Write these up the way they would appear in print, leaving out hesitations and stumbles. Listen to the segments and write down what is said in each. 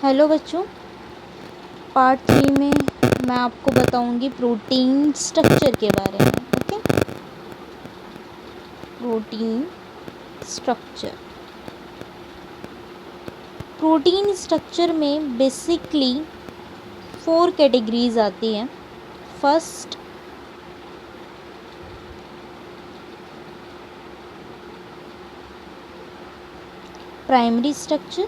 Hello बच्चों, part 3 में मैं आपको बताऊंगी प्रोटीन स्ट्रक्चर के बारे में। Okay, protein structure. Protein structure में बेसिकली 4 कैटेगरीज आती हैं। First, primary structure.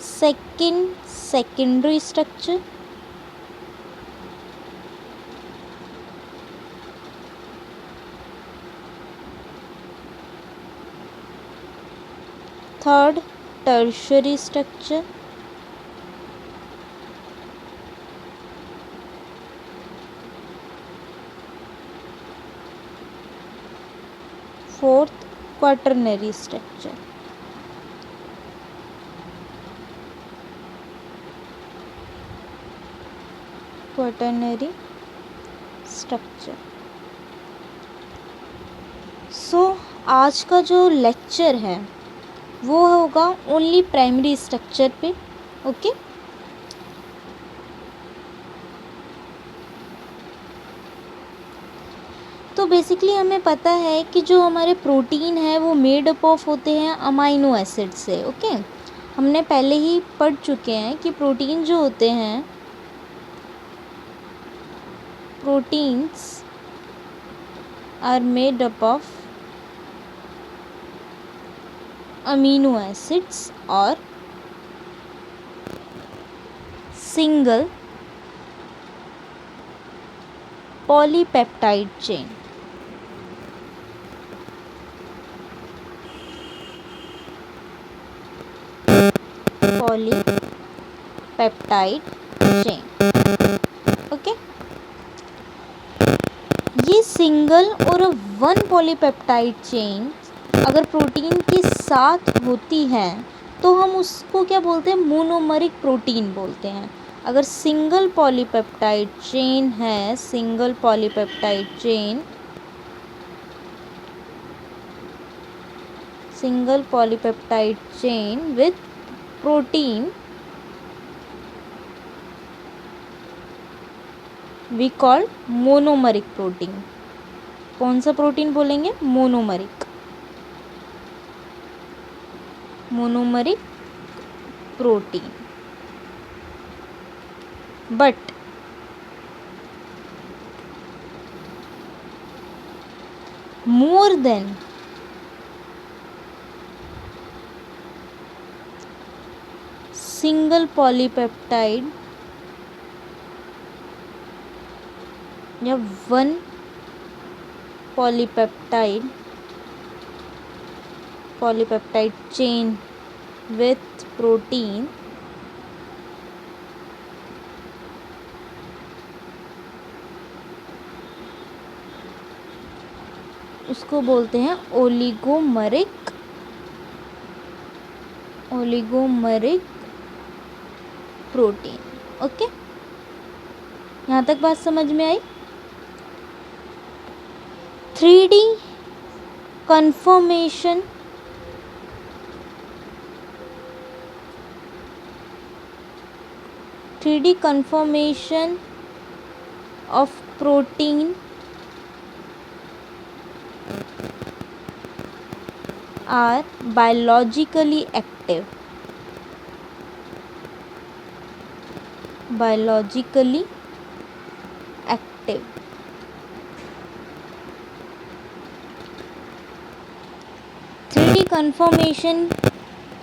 Second, secondary structure. Third, tertiary structure. Fourth, quaternary structure. Quaternary structure. So आज का जो लेक्चर है वो होगा ओनली प्राइमरी स्ट्रक्चर पे। ओके, तो बेसिकली हमें पता है कि जो हमारे प्रोटीन है वो मेड अप ऑफ होते हैं अमाइनो एसिड से। ओके, हमने पहले ही पढ़ चुके हैं कि प्रोटीन जो होते हैं, proteins are made up of amino acids और single polypeptide chain. Polypeptide chain. Okay, ये सिंगल और वन पॉलीपेप्टाइड चेन अगर प्रोटीन के साथ होती है तो हम उसको क्या बोलते हैं? मोनोमरिक प्रोटीन बोलते हैं। अगर सिंगल पॉलीपेप्टाइड चेन है, single polypeptide chain, single polypeptide chain with protein, we call monomeric protein. कौन सा प्रोटीन बोलेंगे? Monomeric, monomeric protein. But more than single polypeptide या one polypeptide chain with protein उसको बोलते हैं ओलिगोमरिक प्रोटीन। ओके, यहाँ तक बात समझ में आई? 3D conformation of protein are biologically active. Biologically active. Conformation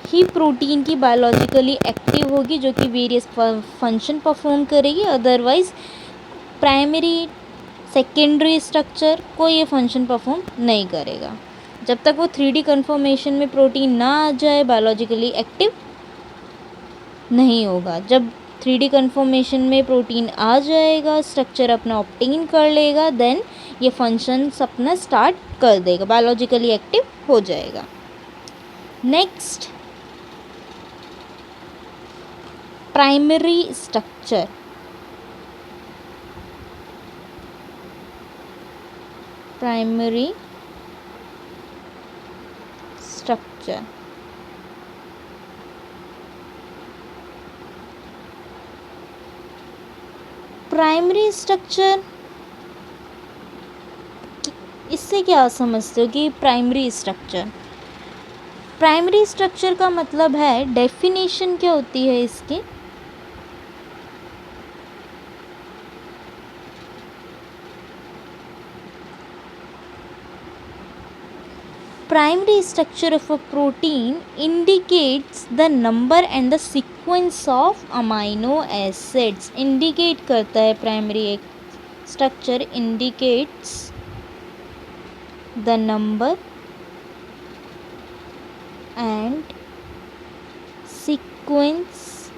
ही प्रोटीन की बायोलॉजिकली एक्टिव होगी जो कि वेरियस फंक्शन परफॉर्म करेगी। अदरवाइज प्राइमरी सेकेंडरी स्ट्रक्चर कोई ये फंक्शन परफॉर्म नहीं करेगा। जब तक वो 3D कन्फर्मेशन में प्रोटीन ना आ जाए बायोलॉजिकली एक्टिव नहीं होगा। जब 3D कन्फर्मेशन में प्रोटीन आ जाएगा, स्ट्रक्चर अपना ऑब्टेन कर लेगा, देन ये फंक्शंस अपना स्टार्ट कर देगा, बायोलॉजिकली एक्टिव हो जाएगा। Next, primary structure. Primary structure. Primary structure, इससे क्या समझते हो कि प्राइमरी स्ट्रक्चर? प्राइमरी स्ट्रक्चर का मतलब है, डेफिनेशन क्या होती है इसकी? Primary structure of a protein indicates the number and the sequence of amino acids. Indicate करता है primary structure indicates the number and sequence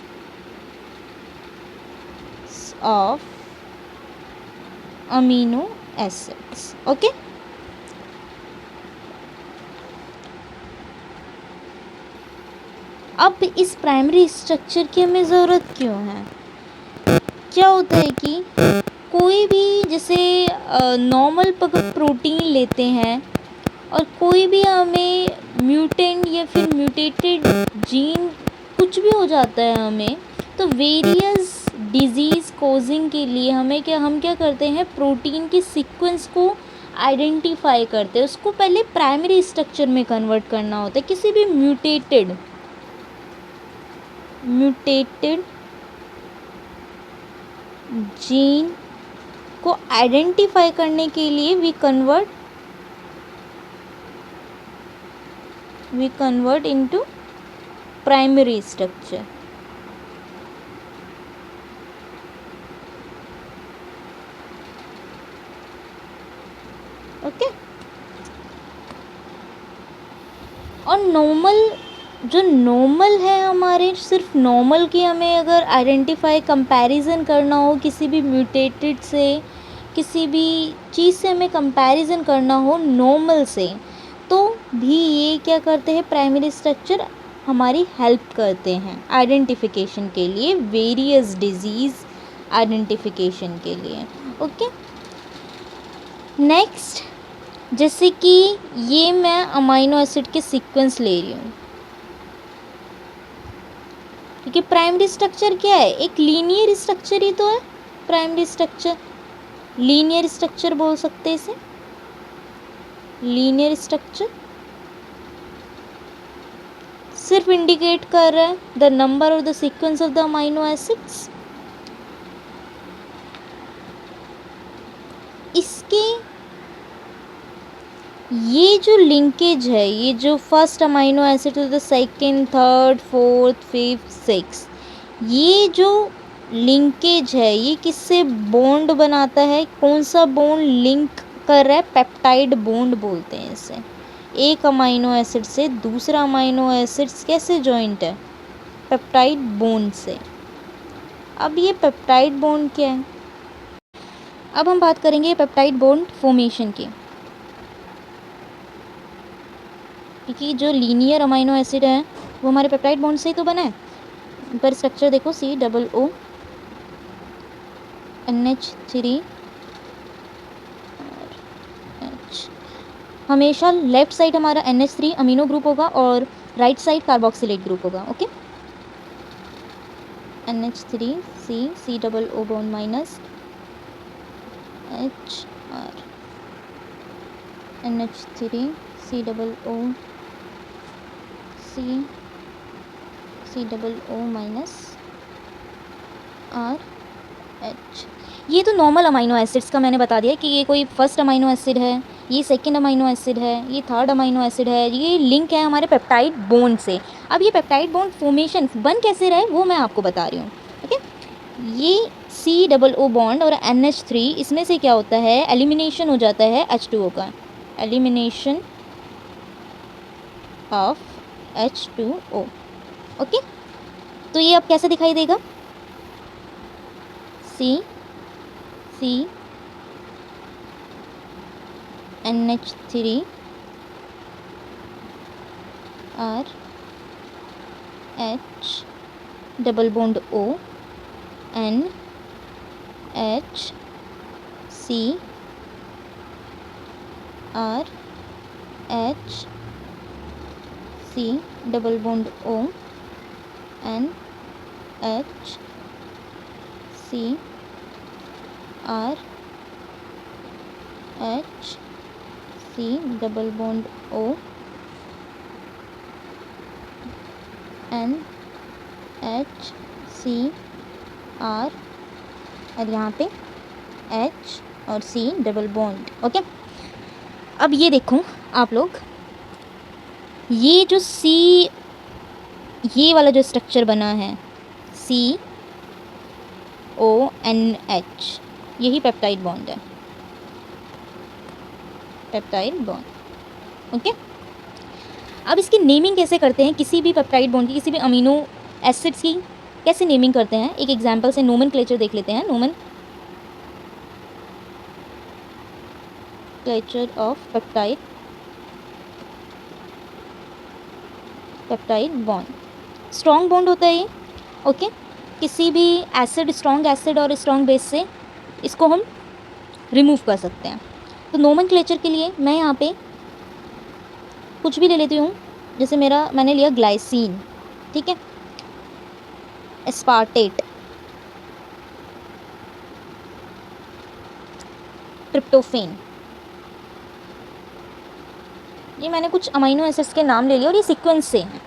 of amino acids. Okay. अब इस प्राइमरी स्ट्रक्चर की हमें ज़रूरत क्यों है? क्या होता है कि कोई भी जैसे नॉर्मल प्रोटीन लेते हैं और कोई भी हमें म्यूटेंट या फिर म्यूटेटेड जीन कुछ भी हो जाता है हमें, तो वेरियस डिजीज़ कोजिंग के लिए हम क्या करते हैं, प्रोटीन की सीक्वेंस को आइडेंटिफाई करते हैं। उसको पहले प्राइमरी स्ट्रक्चर में कन्वर्ट करना होता है। किसी भी म्यूटेटेड जीन को आइडेंटिफाई करने के लिए we convert into primary structure. Okay. और नॉर्मल है हमारे, सिर्फ नॉर्मल की हमें अगर आइडेंटिफाई कंपैरिजन करना हो किसी भी म्यूटेटेड से, किसी भी चीज़ से हमें कंपैरिजन करना हो नॉर्मल से, तो भी ये क्या करते हैं, प्राइमरी स्ट्रक्चर हमारी हेल्प करते हैं आइडेंटिफिकेशन के लिए, वेरियस डिजीज़ आइडेंटिफिकेशन के लिए। ओके। नेक्स्ट, जैसे कि ये मैं अमाइनो एसिड के सीक्वेंस ले रही हूँ, क्योंकि प्राइमरी स्ट्रक्चर क्या है, एक लीनियर स्ट्रक्चर ही तो है। प्राइमरी स्ट्रक्चर लीनियर स्ट्रक्चर बोल सकते हैं इसे, लीनियर स्ट्रक्चर सिर्फ इंडिकेट कर रहा है द नंबर और the sequence of the amino acids. इसके ये जो लिंकेज है, ये जो first amino acid to the second, third, fourth, fifth, six, ये जो लिंकेज है ये किससे बॉन्ड बनाता है, कौन सा बॉन्ड लिंक कर रहा है, पेप्टाइड बॉन्ड बोलते हैं इसे। एक अमाइनो एसिड से दूसरा अमाइनो एसिड्स कैसे जॉइंट है, पेप्टाइड बॉन्ड से। अब ये पेप्टाइड बॉन्ड क्या है, अब हम बात करेंगे पेप्टाइड बॉन्ड फॉर्मेशन की, क्योंकि जो लीनियर अमाइनो एसिड है वो हमारे पेप्टाइड बॉन्ड से ही तो बना है। पर स्ट्रक्चर देखो, COO NH3 H, हमेशा लेफ्ट साइड हमारा NH3 अमीनो ग्रुप होगा और राइट साइड कार्बोक्सिलेट ग्रुप होगा। Okay. NH3 COO bond minus HR, NH3 COO COO minus RH। ये तो नॉर्मल अमाइनो एसिड्स का मैंने बता दिया कि ये कोई फर्स्ट अमाइनो एसिड है, ये सेकेंड अमाइनो एसिड है, ये थर्ड अमाइनो एसिड है, ये लिंक है हमारे पेप्टाइड बॉन्ड से। अब ये पेप्टाइड बॉन्ड फॉर्मेशन बन कैसे रहे वो मैं आपको बता रही हूँ। ओके। ये COO बॉन्ड और NH3, इसमें से क्या होता है, एलिमिनेशन हो जाता है H2O का, एलिमिनेशन ऑफ H2O। ओके। तो ये अब कैसे दिखाई देगा, NH3 RH double bond O NH R H C double bond O N H C R H C double bond O N H C R और यहाँ पे H और C डबल बॉन्ड। ओके, अब ये देखो आप लोग, ये जो C, ये वाला जो स्ट्रक्चर बना है CONH, यही पेप्टाइड बॉन्ड है, पेप्टाइड बॉन्ड। ओके, अब इसकी नेमिंग कैसे करते हैं, किसी भी पेप्टाइड बॉन्ड की, किसी भी अमीनो एसिड्स की कैसे नेमिंग करते हैं, एक एग्जांपल से नोमेनक्लेचर देख लेते हैं। Nomenclature of peptide bond. Strong bond होता है ये। ओके, किसी भी एसिड, स्ट्रॉन्ग एसिड और स्ट्रॉन्ग बेस से इसको हम रिमूव कर सकते हैं। तो नोमेनक्लेचर के लिए मैं यहाँ पे कुछ भी ले लेती हूँ, जैसे मैंने लिया ग्लाइसिन, ठीक है, एस्पार्टेट, ट्रिप्टोफेन, ये मैंने कुछ अमीनो एसिड्स के नाम ले लिए और ये सीक्वेंस से हैं।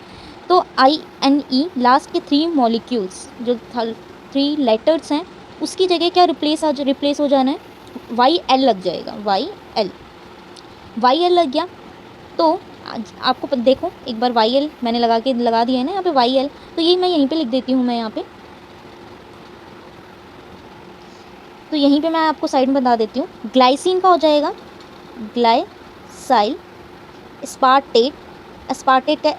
तो INE लास्ट के 3 मॉलिक्यूल्स, जो 3 लेटर्स हैं, उसकी जगह क्या रिप्लेस हो जाना है, YL लग जाएगा, YL लग गया। तो आपको देखो एक बार YL मैंने लगा दिया है ना यहाँ पे YL, तो ये मैं यहीं पे लिख देती हूँ, मैं यहाँ पे, तो यहीं पे मैं आपको साइड में बता देती हूँ। ग्लाइसिन का हो जाएगा ग्लाइसाइल, एस्पार्टेट का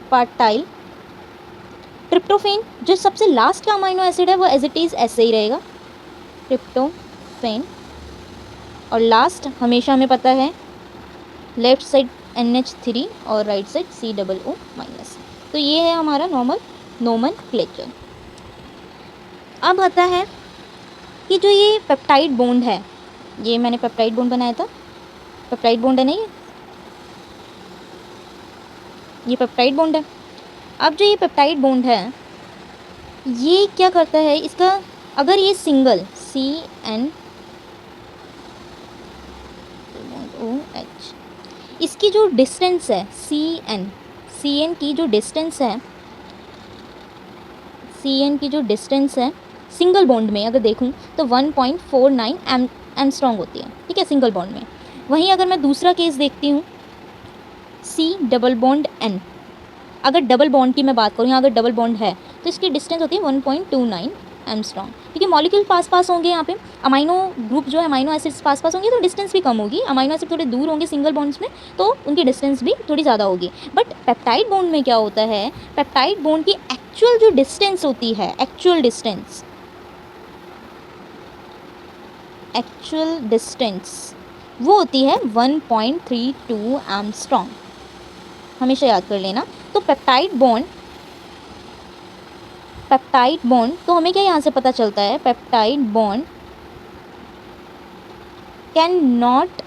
एस्पार्टाइल, ट्रिप्टोफेन जो सबसे लास्ट का अमीनो एसिड है वो एज इट इज़ ऐसे ही रहेगा, ट्रिप्टोफेन। और लास्ट हमेशा हमें पता है लेफ्ट साइड NH3 और राइट साइड COO-। तो ये है हमारा नॉर्मल नोमेनक्लेचर। अब आता है कि जो ये पेप्टाइड बॉन्ड है, ये मैंने पेप्टाइड बॉन्ड बनाया था, पेप्टाइड बॉन्ड है नहीं, ये पेप्टाइड बॉन्ड है। अब जो ये पेप्टाइड बॉन्ड है, ये क्या करता है, इसका अगर ये सिंगल CNOH, इसकी जो डिस्टेंस है CN की जो डिस्टेंस है सिंगल बॉन्ड में अगर देखूं तो 1.49 एंगस्ट्रॉम होती है, ठीक है, सिंगल बॉन्ड में। वहीं अगर मैं दूसरा केस देखती हूँ C डबल बॉन्ड N, अगर डबल बॉन्ड की मैं बात करूँ, यहाँ अगर डबल बॉन्ड है तो इसकी डिस्टेंस होती है 1.29 एंगस्ट्रॉम, क्योंकि मॉलिक्यूल पास होंगे, यहाँ पे अमीनो ग्रुप जो है, अमीनो एसिड्स पास होंगे तो डिस्टेंस भी कम होगी, अमीनो एसिड थोड़े दूर होंगे सिंगल बॉन्ड्स में तो उनकी डिस्टेंस भी थोड़ी ज़्यादा होगी। बट पेप्टाइड बॉन्ड में क्या होता है, पेप्टाइड बॉन्ड की एक्चुअल जो डिस्टेंस होती है, एक्चुअल डिस्टेंस वो होती है 1.32 एंगस्ट्रॉम, हमेशा याद कर लेना। तो पेप्टाइड बॉन्ड तो हमें क्या यहाँ से पता चलता है, peptide bond can not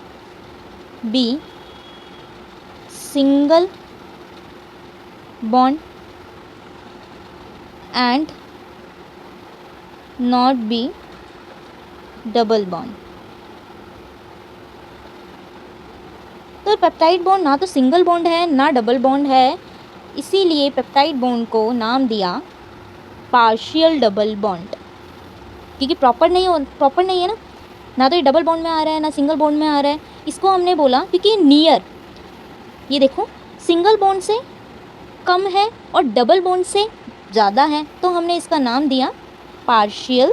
be single bond and not be double bond. तो पेप्टाइड बॉन्ड ना तो सिंगल बॉन्ड है ना डबल बॉन्ड है, इसीलिए पेप्टाइड बॉन्ड को नाम दिया पार्शियल डबल बॉन्ड, क्योंकि प्रॉपर नहीं है ना तो ये डबल बॉन्ड में आ रहा है ना सिंगल बॉन्ड में आ रहा है। इसको हमने बोला क्योंकि नियर, ये देखो सिंगल बॉन्ड से कम है और डबल बॉन्ड से ज़्यादा है, तो हमने इसका नाम दिया partial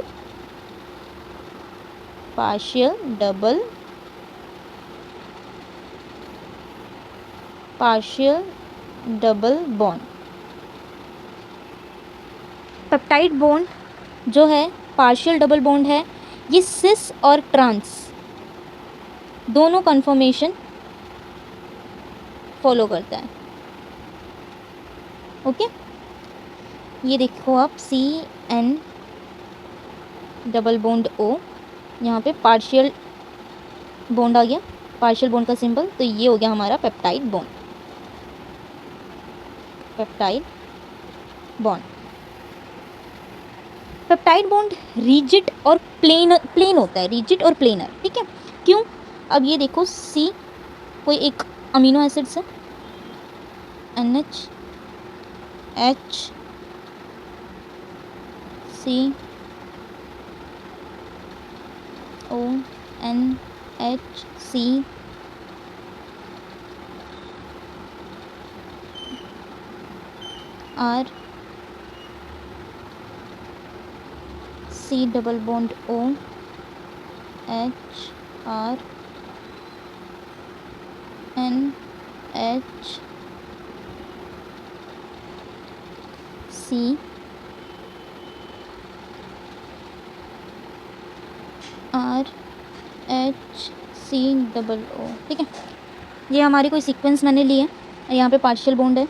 double bond. Peptide bond जो है पार्शियल डबल बॉन्ड है, ये सिस और ट्रांस दोनों कन्फर्मेशन फॉलो करता है। ओके, ये देखो आप CN डबल बॉन्ड O, यहाँ पे पार्शियल बॉन्ड आ गया, पार्शियल बॉन्ड का सिंबल, तो ये हो गया हमारा peptide bond. Peptide bond, peptide bond rigid और प्लेन होता है, रिजिड और प्लेनर, ठीक है। क्यों? अब ये देखो सी कोई एक अमीनो एसिड्स है, NH H C O N H C R C double bond O H R N H C R H C double O, ठीक है। ये हमारी कोई सीक्वेंस मैंने ली है, यहाँ पे पार्शियल बॉन्ड है,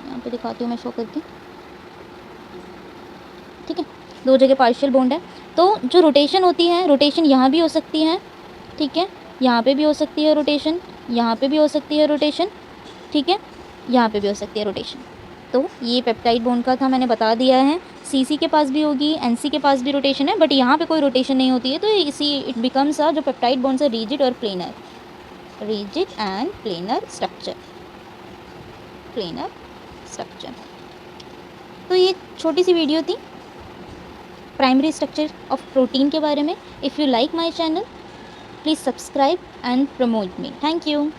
यहाँ पे दिखाती हूँ मैं शो करके, ठीक है। दो जगह पार्शियल बॉन्ड है, तो जो रोटेशन होती है, रोटेशन यहाँ भी हो सकती है, ठीक है, यहाँ पे भी हो सकती है रोटेशन, यहाँ पे भी हो सकती है रोटेशन, ठीक है, यहाँ पे भी हो सकती है रोटेशन। तो ये पेप्टाइड बॉन्ड का था, मैंने बता दिया है। CC के पास भी होगी, NC के पास भी रोटेशन है, बट यहाँ पे कोई रोटेशन नहीं होती है, तो इसी इट बिकम्स जो पेप्टाइड बॉन्ड्स है रिजिड और planar, rigid and planar structure, planar structure. तो ये छोटी सी वीडियो थी प्राइमरी स्ट्रक्चर ऑफ प्रोटीन के बारे में। If you like my channel, please subscribe and promote me. Thank you.